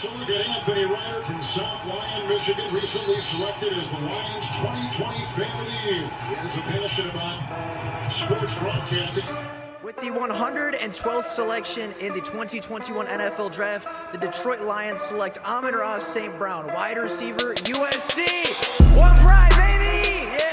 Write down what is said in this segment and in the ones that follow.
So look at Anthony Ryder from South Lyon, Michigan, recently selected as the Lions 2020 Fan of the Year. He has a passion about sports broadcasting. With the 112th selection in the 2021 NFL Draft, the Detroit Lions select Amon-Ra St. Brown, wide receiver, USC. One pride, baby! Yeah!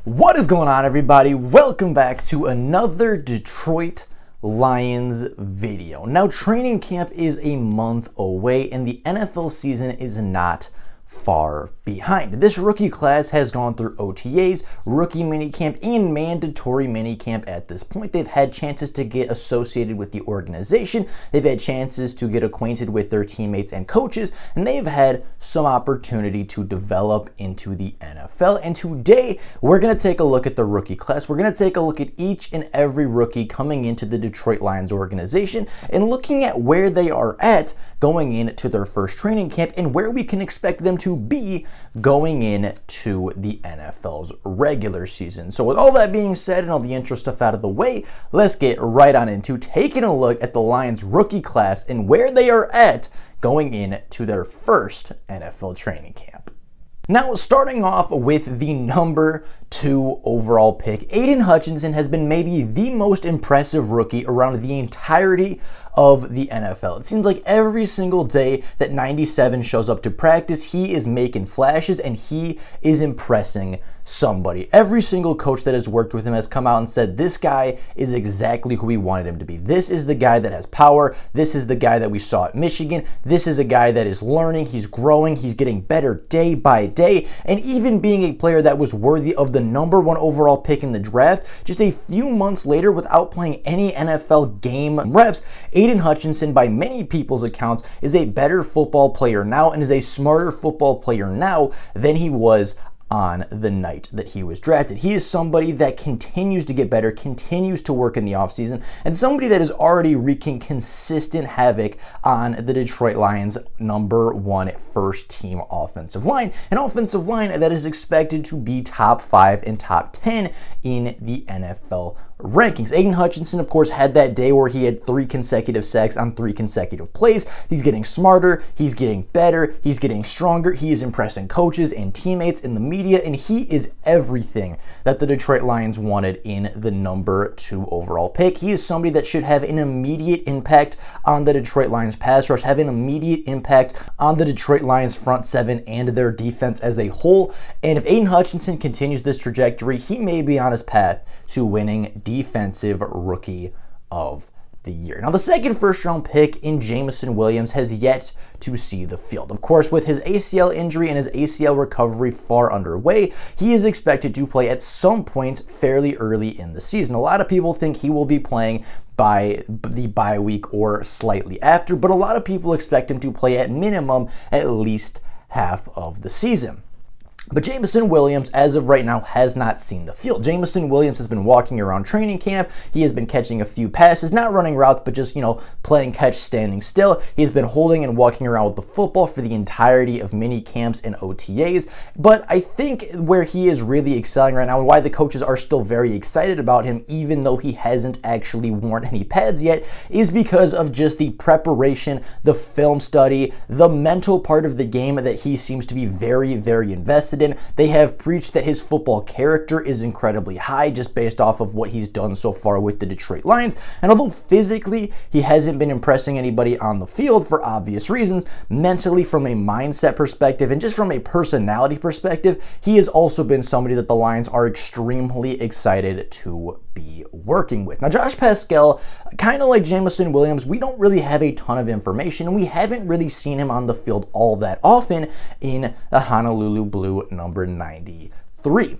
What is going on, everybody? Welcome back to another Detroit Lions video. Now, training camp is a month away and the NFL season is not far behind. This rookie class has gone through OTAs, rookie minicamp, and mandatory minicamp at this point. They've had chances to get associated with the organization. They've had chances to get acquainted with their teammates and coaches, and they've had some opportunity to develop into the NFL. And today, we're going to take a look at the rookie class. We're going to take a look at each and every rookie coming into the Detroit Lions organization and looking at where they are at going into their first training camp and where we can expect them to be going into the NFL's regular season. So with all that being said and all the intro stuff out of the way, let's get right on into taking a look at the Lions rookie class and where they are at going into their first NFL training camp. Now, starting off with the number 2 overall pick, Aidan Hutchinson has been maybe the most impressive rookie around the entirety of the NFL. It seems like every single day that 97 shows up to practice, he is making flashes and he is impressing somebody. Every single coach that has worked with him has come out and said, this guy is exactly who we wanted him to be. This is the guy that has power. This is the guy that we saw at Michigan. This is a guy that is learning. He's growing. He's getting better day by day. And even being a player that was worthy of the number 1 overall pick in the draft, just a few months later without playing any NFL game reps, Aidan Hutchinson, by many people's accounts, is a better football player now and is a smarter football player now than he was on the night that he was drafted. He is somebody that continues to get better, continues to work in the offseason, and somebody that is already wreaking consistent havoc on the Detroit Lions' number 1 first team offensive line, an offensive line that is expected to be top 5 and top 10 in the NFL rankings. Aidan Hutchinson, of course, had that day where he had 3 consecutive sacks on 3 consecutive plays. He's getting smarter, he's getting better, he's getting stronger, he is impressing coaches and teammates in the media, and he is everything that the Detroit Lions wanted in the number 2 overall pick. He is somebody that should have an immediate impact on the Detroit Lions pass rush, have an immediate impact on the Detroit Lions front 7 and their defense as a whole. And if Aidan Hutchinson continues this trajectory, he may be on his path to winning Defensive Rookie of the Year. Now, the second first-round pick in Jamison Williams has yet to see the field. Of course, with his ACL injury and his ACL recovery far underway, he is expected to play at some point fairly early in the season. A lot of people think he will be playing by the bye week or slightly after, but a lot of people expect him to play at minimum at least half of the season. But Jamison Williams, as of right now, has not seen the field. Jamison Williams has been walking around training camp. He has been catching a few passes, not running routes, but just, playing catch, standing still. He's been holding and walking around with the football for the entirety of mini camps and OTAs. But I think where he is really excelling right now and why the coaches are still very excited about him, even though he hasn't actually worn any pads yet, is because of just the preparation, the film study, the mental part of the game that he seems to be very, very invested in. They have preached that his football character is incredibly high just based off of what he's done so far with the Detroit Lions. And although physically he hasn't been impressing anybody on the field for obvious reasons, mentally from a mindset perspective and just from a personality perspective, he has also been somebody that the Lions are extremely excited to be working with. Now, Josh Passel, kind of like Jamison Williams, we don't really have a ton of information, and we haven't really seen him on the field all that often in the Honolulu Blue number 93.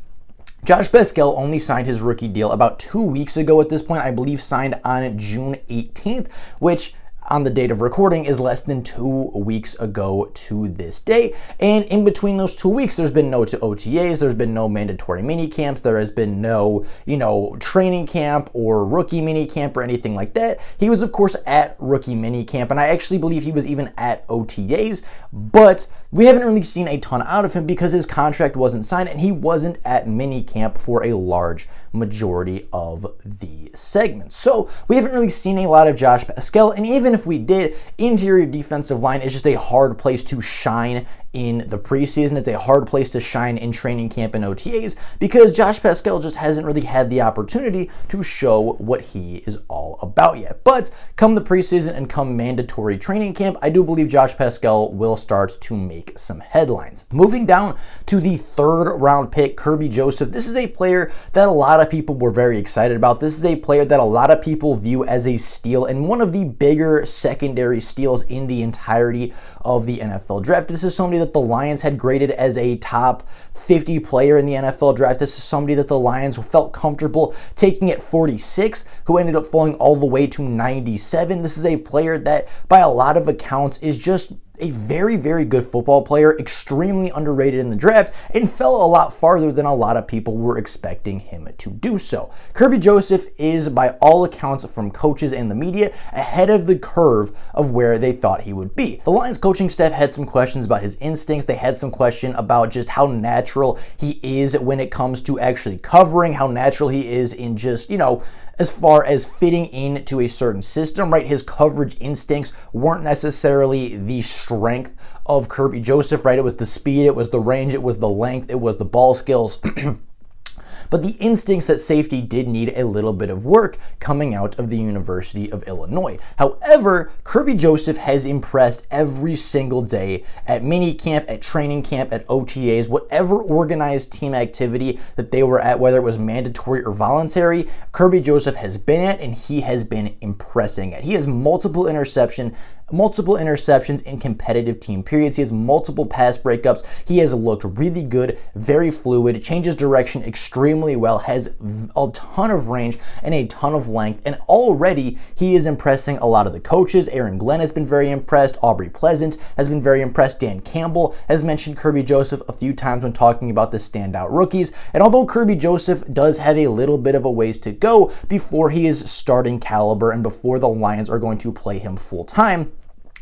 Josh Passel only signed his rookie deal about 2 weeks ago at this point. I believe signed on June 18th, which on the date of recording is less than 2 weeks ago to this day. And in between those 2 weeks, there's been no OTAs, there's been no mandatory mini camps, there has been no, training camp or rookie mini camp or anything like that. He was, of course, at rookie mini camp, and I actually believe he was even at OTAs, but we haven't really seen a ton out of him because his contract wasn't signed and he wasn't at mini camp for a large majority of the segments. So we haven't really seen a lot of Josh Passel, and even if we did, interior defensive line is just a hard place to shine in the preseason. It's a hard place to shine in training camp and OTAs because Josh Passel just hasn't really had the opportunity to show what he is all about yet. But come the preseason and come mandatory training camp, I do believe Josh Passel will start to make some headlines. Moving down to the 3rd round pick, Kirby Joseph. This is a player that a lot of people were very excited about. This is a player that a lot of people view as a steal and one of the bigger secondary steals in the entirety of the NFL draft. This is somebody that the Lions had graded as a top 50 player in the NFL draft. This is somebody that the Lions felt comfortable taking at 46, who ended up falling all the way to 97. This is a player that, by a lot of accounts, is just a very, very good football player, extremely underrated in the draft, and fell a lot farther than a lot of people were expecting him to do so. Kirby Joseph is, by all accounts from coaches and the media, ahead of the curve of where they thought he would be. The Lions coaching staff had some questions about his instincts. They had some question about just how natural he is when it comes to actually covering, how natural he is in just, as far as fitting into a certain system, right? His coverage instincts weren't necessarily the strength of Kirby Joseph, right? It was the speed, it was the range, it was the length, it was the ball skills. But the instincts at safety did need a little bit of work coming out of the University of Illinois. However, Kirby Joseph has impressed every single day at minicamp, at training camp, at OTAs, whatever organized team activity that they were at, whether it was mandatory or voluntary, Kirby Joseph has been at, and he has been impressing at. He has multiple interceptions in competitive team periods. He has multiple pass breakups. He has looked really good, very fluid, changes direction extremely well, has a ton of range and a ton of length, and already he is impressing a lot of the coaches. Aaron Glenn has been very impressed. Aubrey Pleasant has been very impressed. Dan Campbell has mentioned Kirby Joseph a few times when talking about the standout rookies. And although Kirby Joseph does have a little bit of a ways to go before he is starting caliber and before the Lions are going to play him full time,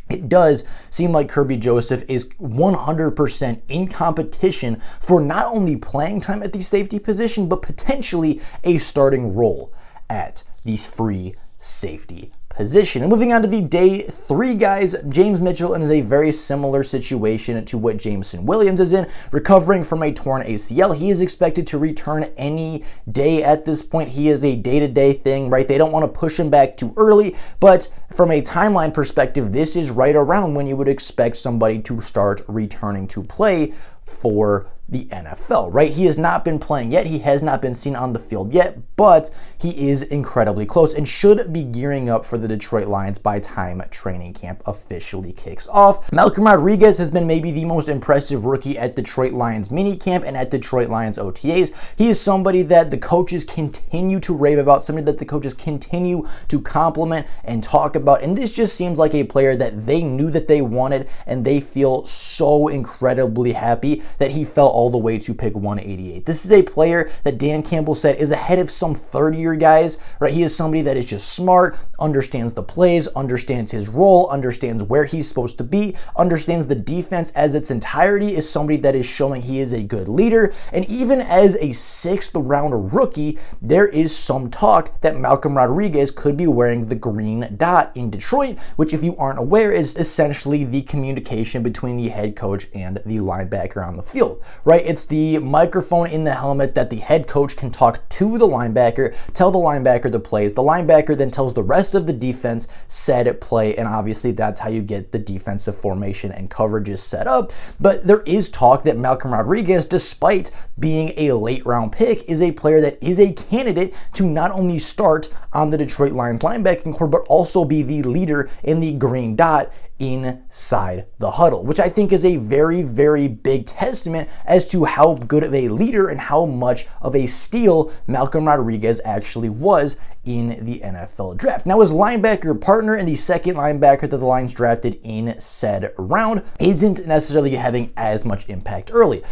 it does seem like Kirby Joseph is 100% in competition for not only playing time at the safety position, but potentially a starting role at the free safety position. And moving on to the day 3 guys, James Mitchell is a very similar situation to what Jamison Williams is in, recovering from a torn ACL. He is expected to return any day at this point. He is a day-to-day thing, right? They don't want to push him back too early, but from a timeline perspective, this is right around when you would expect somebody to start returning to play for the NFL, right? He has not been playing yet. He has not been seen on the field yet, but he is incredibly close and should be gearing up for the Detroit Lions by time training camp officially kicks off. Malcolm Rodriguez has been maybe the most impressive rookie at Detroit Lions minicamp and at Detroit Lions OTAs. He is somebody that the coaches continue to rave about, somebody that the coaches continue to compliment and talk about, and this just seems like a player that they knew that they wanted, and they feel so incredibly happy that he fell all the way to pick 188. This is a player that Dan Campbell said is ahead of some third-year guys, right? He is somebody that is just smart, understands the plays, understands his role, understands where he's supposed to be, understands the defense as its entirety, is somebody that is showing he is a good leader. And even as a 6th-round rookie, there is some talk that Malcolm Rodriguez could be wearing the green dot in Detroit, which, if you aren't aware, is essentially the communication between the head coach and the linebacker on the field, right? It's the microphone in the helmet that the head coach can talk to the linebacker, tell the linebacker the plays. The linebacker then tells the rest of the defense said play, and obviously that's how you get the defensive formation and coverages set up. But there is talk that Malcolm Rodriguez, despite being a late-round pick, is a player that is a candidate to not only start on the Detroit Lions linebacking core, but also be the leader in the green dot inside the huddle, which I think is a very, very big testament as to how good of a leader and how much of a steal Malcolm Rodriguez actually was in the NFL draft. Now, his linebacker partner and the second linebacker that the Lions drafted in said round isn't necessarily having as much impact early.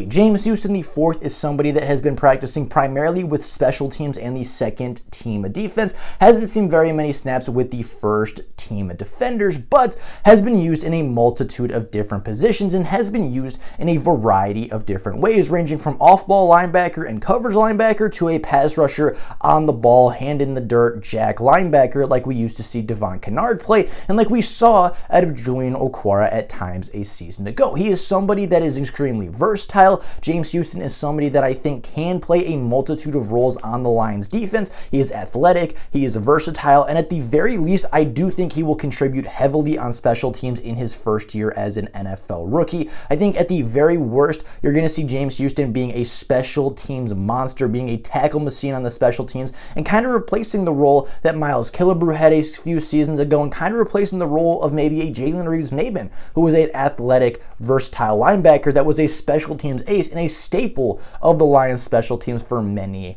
James Houston, the fourth, is somebody that has been practicing primarily with special teams and the second team defense. Hasn't seen very many snaps with the first team defenders, but has been used in a multitude of different positions and has been used in a variety of different ways, ranging from off-ball linebacker and coverage linebacker to a pass rusher, on the ball, hand in the dirt, jack linebacker, like we used to see Devon Kennard play, and like we saw out of Julian Okwara at times a season ago. He is somebody that is extremely versatile. James Houston is somebody that I think can play a multitude of roles on the Lions defense. He is athletic, he is versatile, and at the very least, I do think he will contribute heavily on special teams in his first year as an NFL rookie. I think at the very worst, you're going to see James Houston being a special teams monster, being a tackle machine on the special teams, and kind of replacing the role that Miles Killebrew had a few seasons ago, and kind of replacing the role of maybe a Jalen Reeves-Maybin, who was an athletic, versatile linebacker that was a special teams ace and a staple of the Lions special teams for many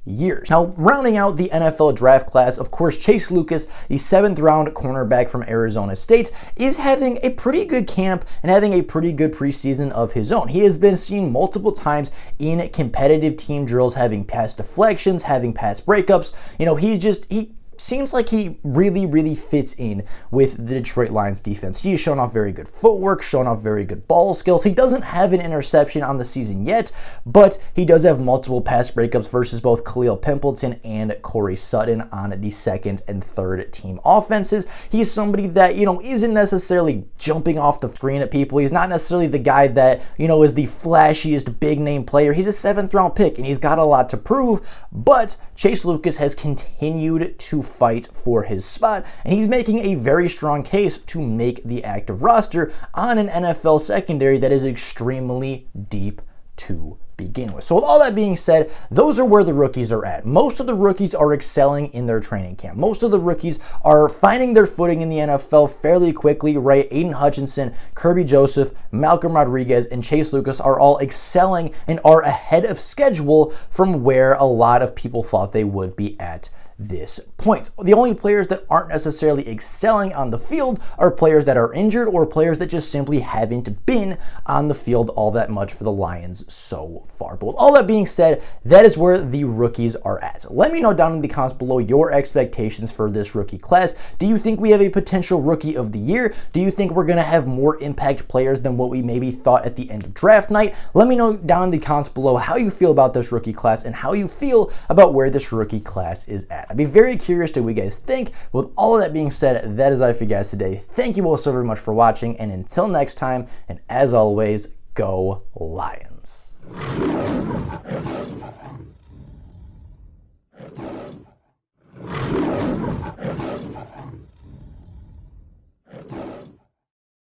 years. Now, rounding out the NFL draft class, of course, Chase Lucas, the 7th round cornerback from Arizona State, is having a pretty good camp and having a pretty good preseason of his own. He has been seen multiple times in competitive team drills, having pass deflections, having pass breakups. He seems like he really fits in with the Detroit Lions defense. He has shown off very good footwork, shown off very good ball skills. He doesn't have an interception on the season yet, but he does have multiple pass breakups versus both Khalil Pimpleton and Corey Sutton on the second and third team offenses. He's somebody that, isn't necessarily jumping off the screen at people. He's not necessarily the guy that, is the flashiest big name player. He's a 7th round pick and he's got a lot to prove, but Chase Lucas has continued to fight for his spot, and he's making a very strong case to make the active roster on an NFL secondary that is extremely deep to begin with. So with all that being said, those are where the rookies are at. Most of the rookies are excelling in their training camp. Most of the rookies are finding their footing in the NFL fairly quickly, right? Aidan Hutchinson, Kirby Joseph, Malcolm Rodriguez, and Chase Lucas are all excelling and are ahead of schedule from where a lot of people thought they would be at this point. The only players that aren't necessarily excelling on the field are players that are injured or players that just simply haven't been on the field all that much for the Lions so far. But with all that being said, that is where the rookies are at. Let me know down in the comments below your expectations for this rookie class. Do you think we have a potential rookie of the year? Do you think we're going to have more impact players than what we maybe thought at the end of draft night? Let me know down in the comments below how you feel about this rookie class and how you feel about where this rookie class is at. I'd be very curious to what you guys think. With all of that being said, that is all for you guys today. Thank you all so very much for watching, and until next time, and as always, go Lions.